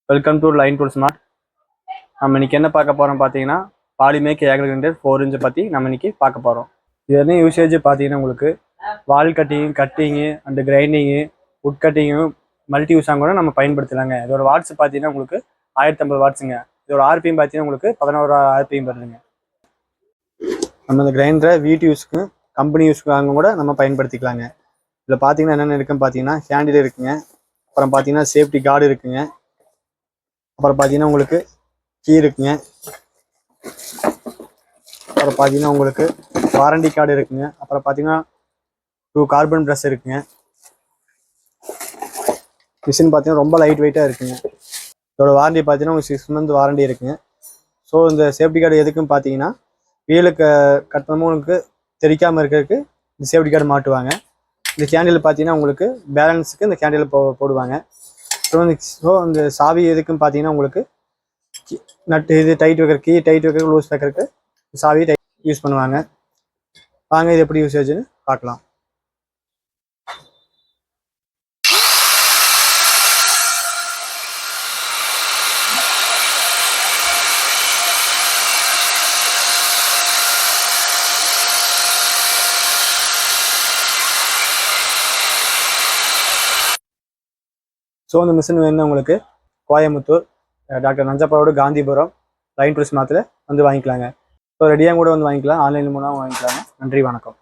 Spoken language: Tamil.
Welcome to line tool smart. நம்ம இன்னைக்கு என்ன பார்க்க போகிறோம் பார்த்தீங்கன்னா, பாலிமேக் ஏகர் கிரைண்டர் 4 இன்ச் பற்றி நம்ம இன்னைக்கு பார்க்க போகிறோம். இது என்ன யூசேஜ் பார்த்தீங்கன்னா, உங்களுக்கு வால் கட்டிங்கு அண்டு கிரைண்டிங்கு உட் கட்டிங்கு மல்டி யூஸாக கூட நம்ம பயன்படுத்தலாங்க. இதோட வாட்ஸ் பார்த்தீங்கன்னா உங்களுக்கு 1050 வாட்ஸுங்க. இதோட ஆர்பிஎம் பார்த்தீங்கன்னா உங்களுக்கு 11 ஆர்பிஎம் வருதுங்க. நம்ம இந்த கிரைண்டரை வீட்டு யூஸுக்கு கம்பெனி யூஸ்க்காக கூட நம்ம பயன்படுத்திக்கலாங்க. இதில் பார்த்தீங்கன்னா என்னென்ன இருக்குன்னு பார்த்தீங்கன்னா, ஹேண்டில் இருக்குங்க. அப்புறம் பார்த்தீங்கன்னா சேஃப்டி கார்டு இருக்குங்க. அப்புறம் பார்த்தீங்கன்னா உங்களுக்கு கீ இருக்குங்க. அப்புறம் பார்த்தீங்கன்னா உங்களுக்கு வாரண்டி கார்டு இருக்குங்க. அப்புறம் பார்த்தீங்கன்னா 2 கார்பன் ப்ரஷ் இருக்குங்க. மிஷின் பார்த்தீங்கன்னா ரொம்ப லைட் வெயிட்டாக இருக்குங்க. இதோட வாரண்டி பார்த்தீங்கன்னா உங்களுக்கு 6 மந்த் வாரண்டி இருக்குங்க. ஸோ இந்த சேஃப்டி கார்டு எதுக்குன்னு பார்த்தீங்கன்னா, வீலுக்கு கட்டணமும் உங்களுக்கு தெரிக்காமல் இருக்கிறதுக்கு இந்த சேஃப்டி கார்டு மாட்டுவாங்க. இந்த கேண்டில் பார்த்தீங்கன்னா உங்களுக்கு பேலன்ஸுக்கு இந்த கேண்டில் போடுவாங்க. ஸோ இந்த சாவி எதுக்குன்னு பார்த்தீங்கன்னா உங்களுக்கு நட்டு இது டைட் வைக்கிற கீ டைட் வைக்கிற லூஸ் வைக்கிறதுக்கு சாவி யூஸ் பண்ணுவாங்க. வாங்க இது எப்படி யூசேஜ்னு பார்க்கலாம். ஸோ இந்த மிஷின் வேணும்னா உங்களுக்கு கோயம்புத்தூர் டாக்டர் நஞ்சப்பாவோட காந்திபுரம் லைன் டூல் ஸ்மார்ட்டில் வந்து வாங்கிக்கலாங்க. ஸோ ரெடியாக கூட வந்து வாங்கிக்கலாம், ஆன்லைன் மூலமாக வாங்கிக்கலாங்க. நன்றி, வணக்கம்.